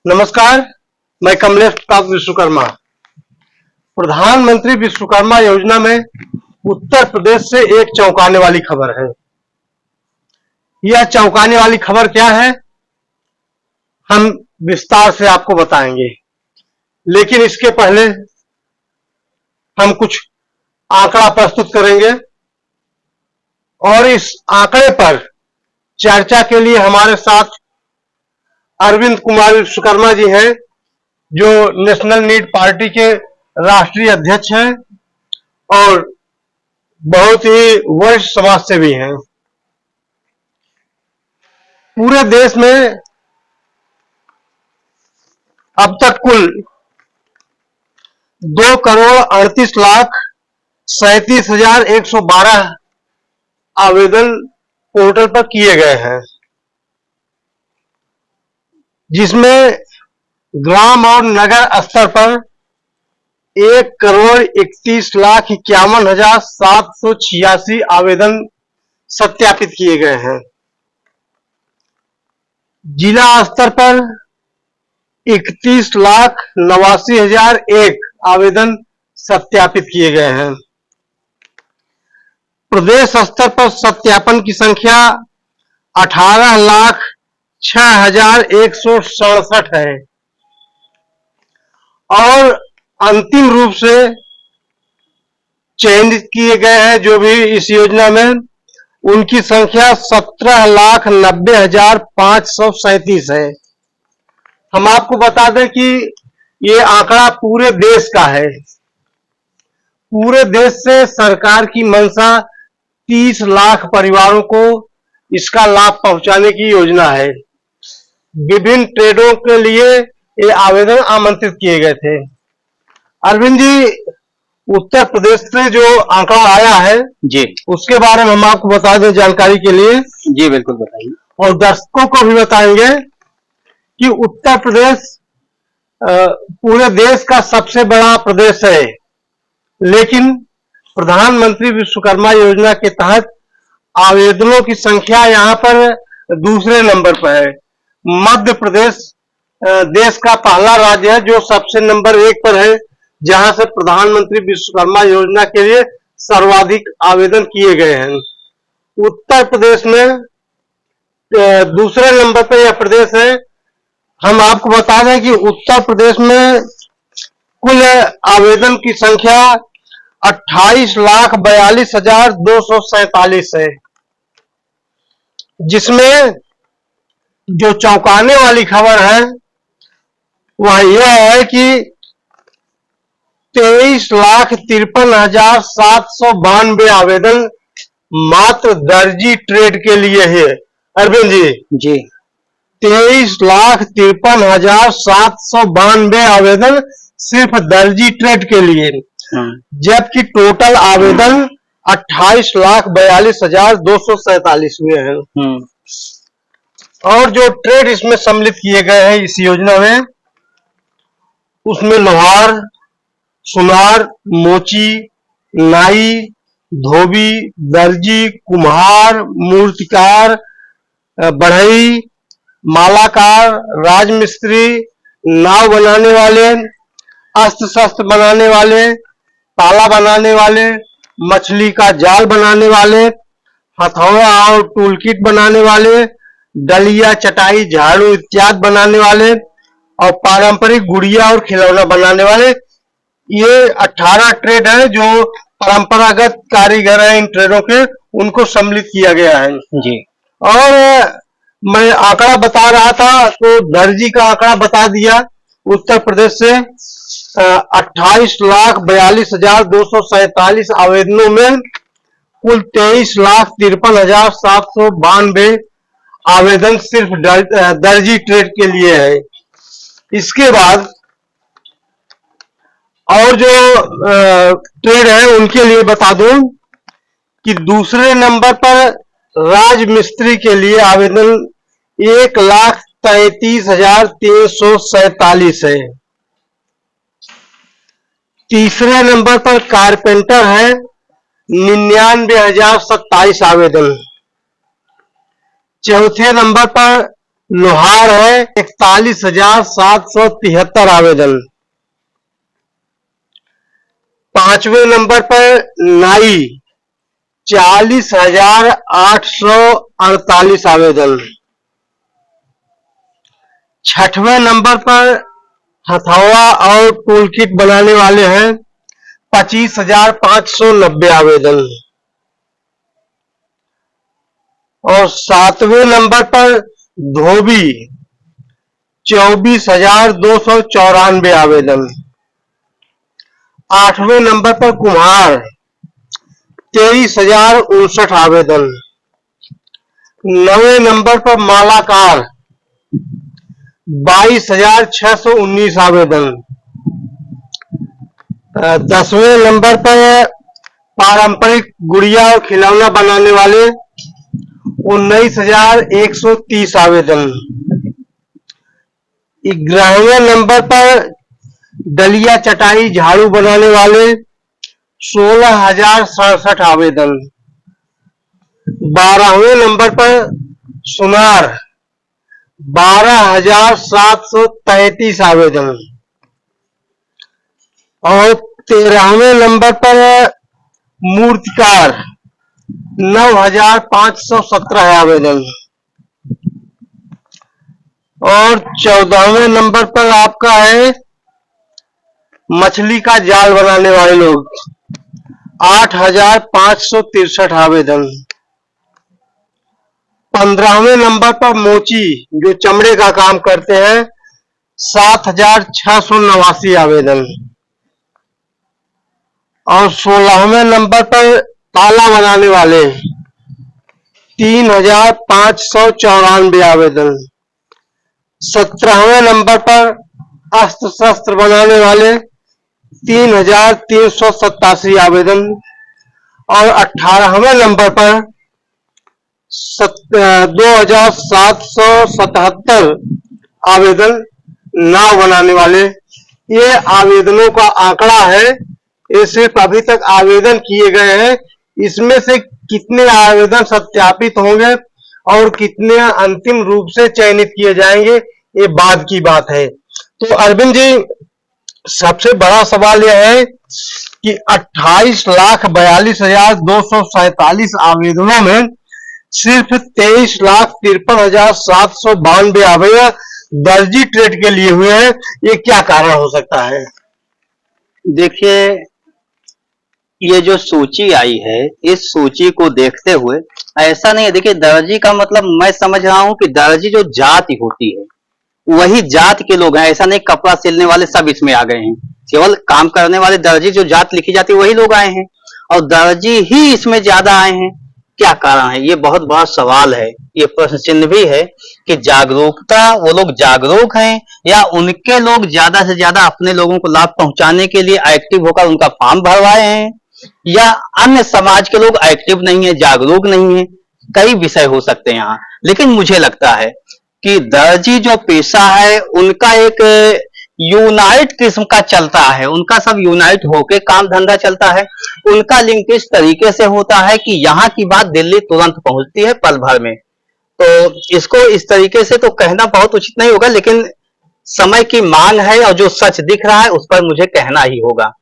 नमस्कार, मैं कमलेश प्रताप विश्वकर्मा। प्रधानमंत्री विश्वकर्मा योजना में उत्तर प्रदेश से एक चौंकाने वाली खबर है। यह चौंकाने वाली खबर क्या है, हम विस्तार से आपको बताएंगे, लेकिन इसके पहले हम कुछ आंकड़ा प्रस्तुत करेंगे और इस आंकड़े पर चर्चा के लिए हमारे साथ अरविंद कुमार विश्वकर्मा जी हैं, जो नेशनल नीड पार्टी के राष्ट्रीय अध्यक्ष हैं और बहुत ही वरिष्ठ समाजसेवी हैं। पूरे देश में अब तक कुल 2,38,37,112 आवेदन पोर्टल पर किए गए हैं, जिसमें ग्राम और नगर स्तर पर 1,31,51,786 आवेदन सत्यापित किए गए हैं। जिला स्तर पर 31,89,001 आवेदन सत्यापित किए गए हैं। प्रदेश स्तर पर सत्यापन की संख्या 18,06,167 है और अंतिम रूप से चयनित किए गए हैं जो भी इस योजना में, उनकी संख्या 17,90,537 है। हम आपको बता दें कि ये आंकड़ा पूरे देश का है। पूरे देश से सरकार की मंशा 30 लाख परिवारों को इसका लाभ पहुंचाने की योजना है। विभिन्न ट्रेडों के लिए ये आवेदन आमंत्रित किए गए थे। अरविंद जी, उत्तर प्रदेश से जो आंकड़ा आया है जी, उसके बारे में हम आपको बता दें जानकारी के लिए। जी बिल्कुल बताइए। और दर्शकों को भी बताएंगे कि उत्तर प्रदेश पूरे देश का सबसे बड़ा प्रदेश है, लेकिन प्रधानमंत्री विश्वकर्मा योजना के तहत आवेदनों की संख्या यहाँ पर दूसरे नंबर पर है। मध्य प्रदेश देश का पहला राज्य है जो सबसे नंबर 1 पर है, जहां से प्रधानमंत्री विश्वकर्मा योजना के लिए सर्वाधिक आवेदन किए गए हैं। उत्तर प्रदेश में दूसरे नंबर पर यह प्रदेश है। हम आपको बता दें कि उत्तर प्रदेश में कुल आवेदन की संख्या 28,42,247 है, जिसमें जो चौंकाने वाली खबर है वह यह है कि 23,53,792 आवेदन मात्र दर्जी ट्रेड के लिए है। अरविंद जी, 23,53,792 आवेदन सिर्फ दर्जी ट्रेड के लिए, जबकि टोटल आवेदन 28,42,247 हुए हैं। और जो ट्रेड इसमें सम्मिलित किए गए हैं इस योजना में, उसमें लोहार, सुनार, मोची, नाई, धोबी, दर्जी, कुम्हार, मूर्तिकार, बढ़ई, मालाकार, राजमिस्त्री, नाव बनाने वाले, अस्त्र शस्त्र बनाने वाले, ताला बनाने वाले, मछली का जाल बनाने वाले, हथौड़ा और टूल किट बनाने वाले, डलिया, चटाई, झाड़ू इत्यादि बनाने वाले और पारंपरिक गुड़िया और खिलौना बनाने वाले। ये 18 ट्रेड है जो परंपरागत कारीगर हैं इन ट्रेडों के, उनको सम्मिलित किया गया है जी। और मैं आंकड़ा बता रहा था तो दर्जी का आंकड़ा बता दिया। उत्तर प्रदेश से 28,42,247 आवेदनों में कुल 23,53,792 आवेदन सिर्फ दर्जी ट्रेड के लिए है। इसके बाद और जो ट्रेड है उनके लिए बता दूं कि दूसरे नंबर पर राजमिस्त्री के लिए आवेदन 1,33,347 है। तीसरे नंबर पर कारपेंटर है 99,027 आवेदन। चौथे नंबर पर लोहार है 41,773 आवेदन। 5वें नंबर पर नाई 40,848 आवेदन। 6वें नंबर पर हथौड़ा और टूल किट बनाने वाले हैं 25,590 आवेदन। और 7वें नंबर पर धोबी 24,294 आवेदन। 8वें नंबर पर कुम्हार 23,059 आवेदन। 9वें नंबर पर मालाकार 22,619 आवेदन। 10वें नंबर पर पारंपरिक गुड़िया और खिलौना बनाने वाले 19,130 आवेदन। 11वें नंबर पर डलिया चटाई झाड़ू बनाने वाले 16,067 आवेदन। 12वें नंबर पर सुनार 12,733 आवेदन। और 13वें नंबर पर मूर्तिकार 9,517 आवेदन। और 14वें नंबर पर आपका है मछली का जाल बनाने वाले लोग 8,563 आवेदन। 15वें नंबर पर मोची जो चमड़े का काम करते हैं 7,689 आवेदन। और 16वें नंबर पर ताला बनाने वाले 3,594 आवेदन। 17वें नंबर पर अस्त्र शस्त्र बनाने वाले 3,387 आवेदन। और 18वें नंबर पर 2,777 आवेदन नाव बनाने वाले। ये आवेदनों का आंकड़ा है, ये सिर्फ अभी तक आवेदन किए गए हैं। इसमें से कितने आवेदन सत्यापित होंगे और कितने अंतिम रूप से चयनित किए जाएंगे ये बाद की बात है। तो अरविंद जी, सबसे बड़ा सवाल यह है कि 28,42,247 आवेदनों में सिर्फ 23,53,792 आवेदन दर्जी ट्रेड के लिए हुए हैं। ये क्या कारण हो सकता है? देखिए, ये जो सूची आई है, इस सूची को देखते हुए ऐसा नहीं है। देखिए, दर्जी का मतलब मैं समझ रहा हूं कि दर्जी जो जाति होती है वही जात के लोग हैं। ऐसा नहीं कपड़ा सिलने वाले सब इसमें आ गए हैं, केवल काम करने वाले दर्जी जो जात लिखी जाती है वही लोग आए हैं और दर्जी ही इसमें ज्यादा आए हैं। क्या कारण है? ये बहुत बड़ा सवाल है, ये प्रश्न चिन्ह भी है कि जागरूकता, वो लोग जागरूक हैं या उनके लोग ज्यादा से ज्यादा अपने लोगों को लाभ पहुंचाने के लिए एक्टिव होकर उनका फॉर्म भरवाए हैं, या अन्य समाज के लोग एक्टिव नहीं है, जागरूक नहीं है। कई विषय हो सकते हैं यहाँ, लेकिन मुझे लगता है कि दर्जी जो पेशा है उनका एक यूनाइट किस्म का चलता है, उनका सब यूनाइट होके काम धंधा चलता है। उनका लिंक इस तरीके से होता है कि यहाँ की बात दिल्ली तुरंत पहुंचती है पल भर में। तो इसको इस तरीके से तो कहना बहुत उचित नहीं होगा, लेकिन समय की मांग है और जो सच दिख रहा है उस पर मुझे कहना ही होगा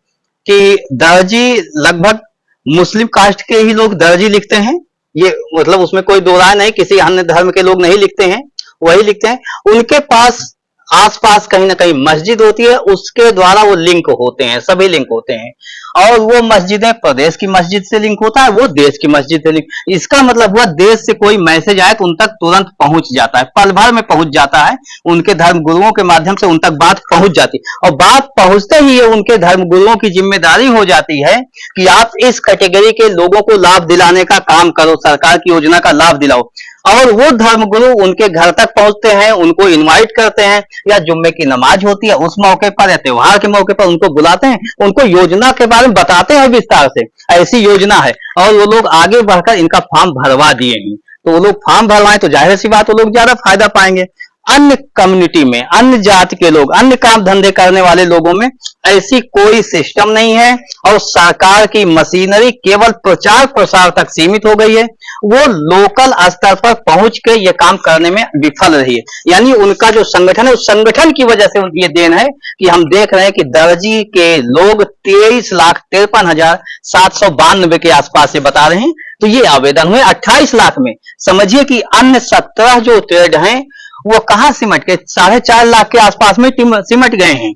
कि दर्जी लगभग मुस्लिम कास्ट के ही लोग दर्जी लिखते हैं। ये मतलब उसमें कोई दो राय नहीं, किसी अन्य धर्म के लोग नहीं लिखते हैं, वही लिखते हैं। उनके पास आसपास कहीं ना कहीं मस्जिद होती है, उसके द्वारा वो लिंक होते हैं, सभी लिंक होते हैं। और वो मस्जिदें प्रदेश की मस्जिद से लिंक होता है, वो देश की मस्जिद से लिंक। इसका मतलब हुआ देश से कोई मैसेज आए तो उन तक तुरंत पहुंच जाता है, पल भर में पहुंच जाता है। उनके धर्म गुरुओं के माध्यम से उन तक बात पहुंच जाती है और बात पहुंचते ही ये उनके धर्म गुरुओं की जिम्मेदारी हो जाती है कि आप इस कैटेगरी के लोगों को लाभ दिलाने का काम करो, सरकार की योजना का लाभ दिलाओ। और वो धर्मगुरु उनके घर तक पहुंचते हैं, उनको इनवाइट करते हैं, या जुम्मे की नमाज होती है उस मौके पर या त्योहार के मौके पर उनको बुलाते हैं, उनको योजना के बारे में बताते हैं विस्तार से, ऐसी योजना है। और वो लोग आगे बढ़कर इनका फॉर्म भरवा दिए हैं, तो वो लोग फॉर्म भरवाएं तो जाहिर सी बात वो लोग ज्यादा फायदा पाएंगे। अन्य कम्युनिटी में, अन्य जाति के लोग, अन्य काम धंधे करने वाले लोगों में ऐसी कोई सिस्टम नहीं है और सरकार की मशीनरी केवल प्रचार प्रसार तक सीमित हो गई है। वो लोकल स्तर पर पहुंच के ये काम करने में विफल रही है। यानी उनका जो संगठन है, उस संगठन की वजह से ये देन है कि हम देख रहे हैं कि दर्जी के लोग 23,53,792 के आसपास से बता रहे हैं। तो ये आवेदन हुए 28 लाख में। समझिए कि अन्य 17 जो ट्रेड हैं वो कहां सिमट के 4.5 लाख के आसपास में सिमट गए हैं।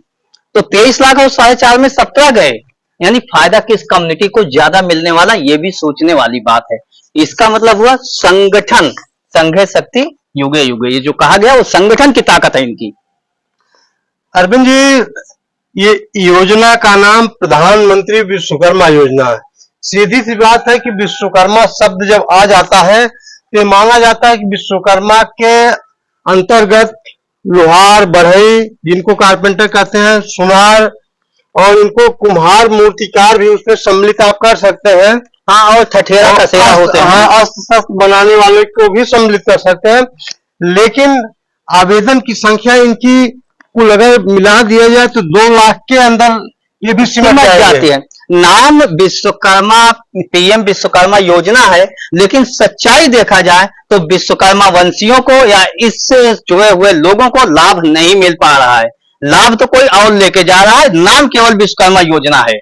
तो 23 लाख और 4.5 में 17 गए, यानी फायदा किस कम्युनिटी को ज्यादा मिलने वाला, ये भी सोचने वाली बात है। इसका मतलब हुआ संगठन, संघे शक्ति युगे युगे, ये जो कहा गया वो संगठन की ताकत है इनकी। अरविंद जी, ये योजना का नाम प्रधानमंत्री विश्वकर्मा योजना है। सीधी सी बात है कि विश्वकर्मा शब्द जब आ जाता है तो माना जाता है कि विश्वकर्मा के अंतर्गत लोहार, बढ़ई, जिनको कारपेंटर कहते हैं, सुनार, और इनको कुम्हार, मूर्तिकार भी उसमें सम्मिलित आप कर सकते हैं। हाँ, और ठठेरा कसेरा होते हैं। हाँ, अस्त्र शस्त्र बनाने वाले को भी सम्मिलित कर सकते हैं। लेकिन आवेदन की संख्या इनकी कुल अगर मिला दिया जाए तो 2 लाख के अंदर ये भी सिमट जाती है। नाम विश्वकर्मा, पीएम विश्वकर्मा योजना है, लेकिन सच्चाई देखा जाए तो विश्वकर्मा वंशियों को या इससे जुड़े हुए लोगों को लाभ नहीं मिल पा रहा है। लाभ तो कोई और लेके जा रहा है, नाम केवल विश्वकर्मा योजना है।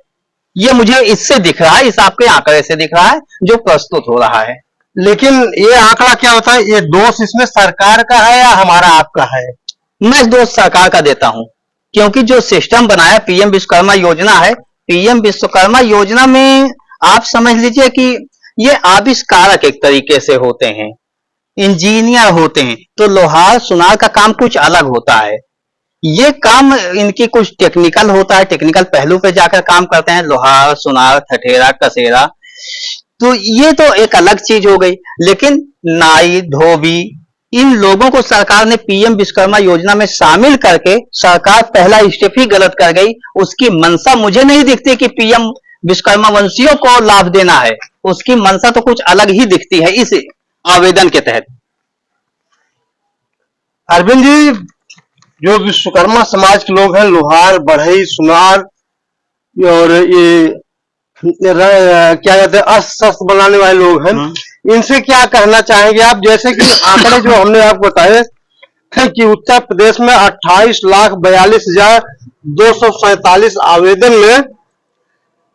ये मुझे इससे दिख रहा है, इस आपके आंकड़े से दिख रहा है जो प्रस्तुत हो रहा है। लेकिन ये आंकड़ा क्या होता है, ये दोष इसमें सरकार का है या हमारा आपका है? मैं दोष सरकार का देता हूं, क्योंकि जो सिस्टम बनाया पीएम विश्वकर्मा योजना है, पीएम विश्वकर्मा योजना में आप समझ लीजिए कि ये आविष्कारक एक तरीके से होते हैं, इंजीनियर होते हैं। तो लोहार सुनार का काम कुछ अलग होता है, ये काम इनकी कुछ टेक्निकल होता है, टेक्निकल पहलू पे जाकर काम करते हैं, लोहार, सुनार, ठठेरा, कसेरा। तो ये तो एक अलग चीज हो गई। लेकिन नाई, धोबी, इन लोगों को सरकार ने पीएम विश्वकर्मा योजना में शामिल करके सरकार पहला स्टेप ही गलत कर गई। उसकी मंशा मुझे नहीं दिखती कि पीएम विश्वकर्मा वंशियों को लाभ देना है, उसकी मंशा तो कुछ अलग ही दिखती है इस आवेदन के तहत। अरविंद जी, जो विश्वकर्मा समाज के लोग हैं, लोहार, बढ़ई, सुनार और ये क्या कहते हैं, अस्त्र शस्त्र बनाने वाले लोग हैं, इनसे क्या कहना चाहेंगे आप? जैसे कि आंकड़े जो हमने आपको बताए कि उत्तर प्रदेश में 28,42,247 आवेदन में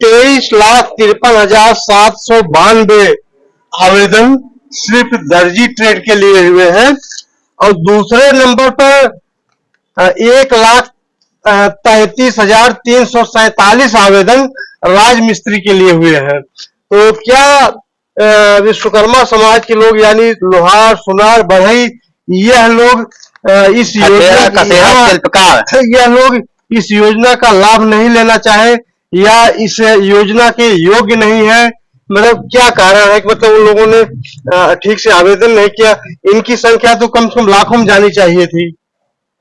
23,53,792 आवेदन सिर्फ दर्जी ट्रेड के लिए हुए हैं, और दूसरे नंबर पर 1,33,347 आवेदन राजमिस्त्री के लिए हुए हैं। तो क्या विश्वकर्मा समाज के लोग, यानी लोहार, सुनार, बढ़ई, यह लोग इस योजना का लाभ नहीं लेना चाहे या इस योजना के योग्य नहीं है? मतलब क्या कारण है कि मतलब उन लोगों ने ठीक से आवेदन नहीं किया? इनकी संख्या तो कम से कम लाखों में जानी चाहिए थी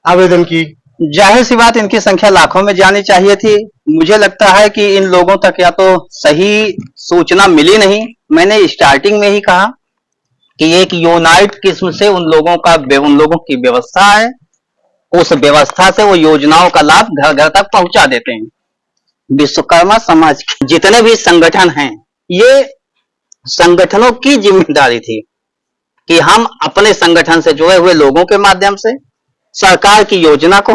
आवेदन की। जाहिर सी बात, इनकी संख्या लाखों में जानी चाहिए थी। मुझे लगता है कि इन लोगों तक या तो सही सूचना मिली नहीं। मैंने स्टार्टिंग में ही कहा कि एक यूनाइट किस्म से उन लोगों की व्यवस्था है, उस व्यवस्था से वो योजनाओं का लाभ घर घर तक पहुंचा देते हैं। विश्वकर्मा समाज के जितने भी संगठन हैं, ये संगठनों की जिम्मेदारी थी कि हम अपने संगठन से जुड़े हुए लोगों के माध्यम से सरकार की योजना को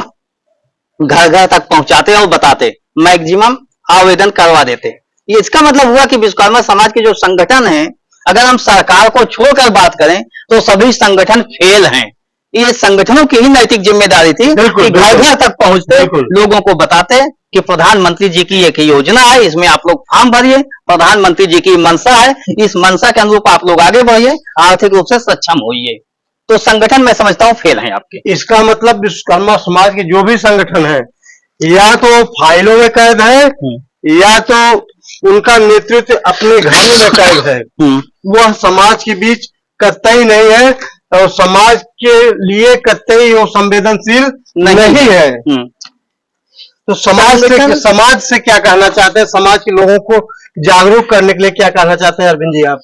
घर घर तक पहुंचाते और बताते, मैक्सिमम आवेदन करवा देते। ये इसका मतलब हुआ कि विश्वकर्मा समाज के जो संगठन हैं, अगर हम सरकार को छोड़कर बात करें तो सभी संगठन फेल हैं। ये संगठनों की ही नैतिक जिम्मेदारी थी कि घर घर तक पहुंचते, लोगों को बताते कि प्रधानमंत्री जी की एक योजना है, इसमें आप लोग फॉर्म भरिए, प्रधानमंत्री जी की मंशा है, इस मंशा के अनुरूप आप लोग आगे बढ़िए, आर्थिक रूप से सक्षम होइए। तो संगठन मैं समझता हूं फेल हैं आपके। इसका मतलब विश्वकर्मा समाज के जो भी संगठन है, या तो फाइलों में कैद है या तो उनका नेतृत्व अपने घरों में कैद है, वह समाज के बीच कतई नहीं है और समाज के लिए कतई वो संवेदनशील नहीं है। तो समाज से क्या कहना चाहते हैं? समाज के लोगों को जागरूक करने के लिए क्या कहना चाहते हैं अरविंद जी आप?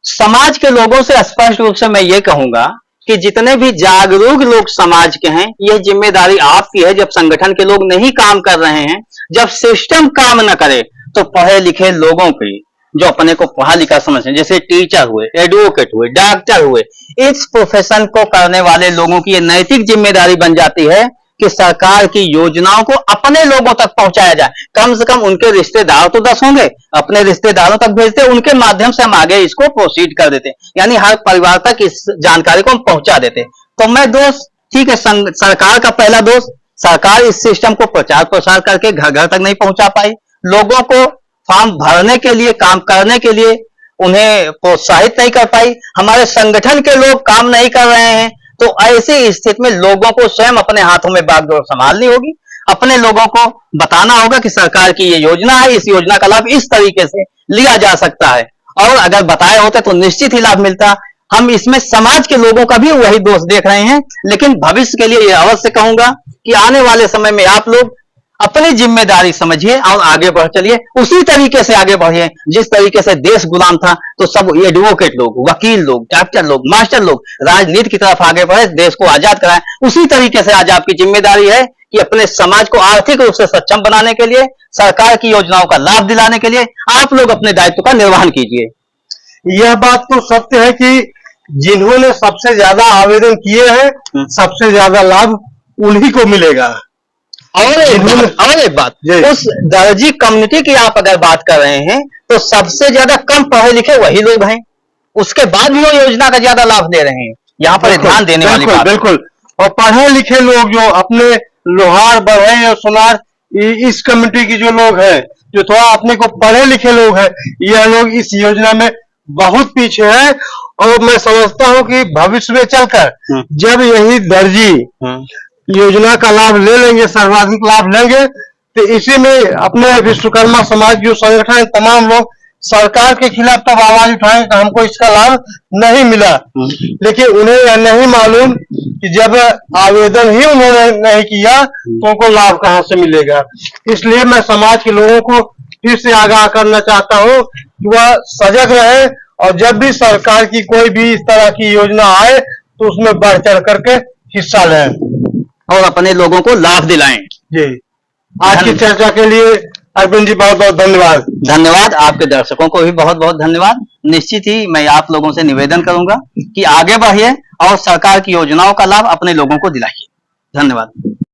समाज के लोगों से स्पष्ट रूप से मैं ये कहूंगा कि जितने भी जागरूक लोग समाज के हैं, यह जिम्मेदारी आपकी है। जब संगठन के लोग नहीं काम कर रहे हैं, जब सिस्टम काम न करे, तो पढ़े लिखे लोगों की, जो अपने को पढ़ा लिखा समझते हैं, जैसे टीचर हुए, एडवोकेट हुए, डॉक्टर हुए, इस प्रोफेशन को करने वाले लोगों की ये नैतिक जिम्मेदारी बन जाती है कि सरकार की योजनाओं को अपने लोगों तक पहुंचाया जाए। कम से कम उनके रिश्तेदार तो 10 होंगे, अपने रिश्तेदारों तक भेजते, उनके माध्यम से हम आगे इसको प्रोसीड कर देते, यानी हर परिवार तक इस जानकारी को हम पहुंचा देते। तो मैं दोस्त, ठीक है, सरकार का पहला दोष, सरकार इस सिस्टम को प्रचार प्रसार करके घर घर तक नहीं पहुंचा पाई, लोगों को फॉर्म भरने के लिए, काम करने के लिए उन्हें प्रोत्साहित नहीं कर पाई, हमारे संगठन के लोग काम नहीं कर रहे हैं। तो ऐसी स्थिति में लोगों को स्वयं अपने हाथों में बागडोर संभालनी होगी, अपने लोगों को बताना होगा कि सरकार की ये योजना है, इस योजना का लाभ इस तरीके से लिया जा सकता है, और अगर बताए होते तो निश्चित ही लाभ मिलता। हम इसमें समाज के लोगों का भी वही दोष देख रहे हैं, लेकिन भविष्य के लिए ये अवश्य कहूंगा कि आने वाले समय में आप लोग अपनी जिम्मेदारी समझिए और आगे बढ़ चलिए, उसी तरीके से आगे बढ़िए जिस तरीके से देश गुलाम था। तो सब एडवोकेट लोग, वकील लोग, डॉक्टर लोग, मास्टर लोग राजनीति की तरफ आगे बढ़े, देश को आजाद कराएं, उसी तरीके से आज आपकी जिम्मेदारी है कि अपने समाज को आर्थिक रूप से सक्षम बनाने के लिए, सरकार की योजनाओं का लाभ दिलाने के लिए आप लोग अपने दायित्व का निर्वहन कीजिए। यह बात तो सत्य है कि जिन्होंने सबसे ज्यादा आवेदन किए हैं, सबसे ज्यादा लाभ उन्हीं को मिलेगा। और एक बात, उस दर्जी कम्युनिटी की आप अगर बात कर रहे हैं तो सबसे ज्यादा कम पढ़े लिखे वही लोग हैं, उसके बाद भी वो योजना का ज्यादा लाभ ले रहे हैं। यहाँ पर ध्यान देने वाली बात। बिल्कुल, और पढ़े लिखे लोग जो अपने लोहार, बढ़ई और सुनार, इस कम्युनिटी की जो लोग हैं, जो थोड़ा अपने को पढ़े लिखे लोग हैं, यह लोग इस योजना में बहुत पीछे हैं। और मैं समझता हूँ कि भविष्य में चलकर जब यही दर्जी योजना का लाभ ले लेंगे, सर्वाधिक लाभ लेंगे, तो इसी में अपने विश्वकर्मा समाज जो संगठन, तमाम लोग सरकार के खिलाफ तब आवाज उठाएंगे कि हमको इसका लाभ नहीं मिला। लेकिन उन्हें यह नहीं मालूम कि जब आवेदन ही उन्होंने नहीं किया तो उनको लाभ कहां से मिलेगा। इसलिए मैं समाज के लोगों को फिर से आगाह करना चाहता हूं कि वह सजग रहे और जब भी सरकार की कोई भी इस तरह की योजना आए तो उसमें बढ़ चढ़ करके हिस्सा लें और अपने लोगों को लाभ दिलाएं। जी, आज की चर्चा के लिए अरविंद जी बहुत बहुत धन्यवाद। धन्यवाद, आपके दर्शकों को भी बहुत बहुत धन्यवाद। निश्चित ही मैं आप लोगों से निवेदन करूंगा कि आगे बढ़िए और सरकार की योजनाओं का लाभ अपने लोगों को दिलाइए। धन्यवाद।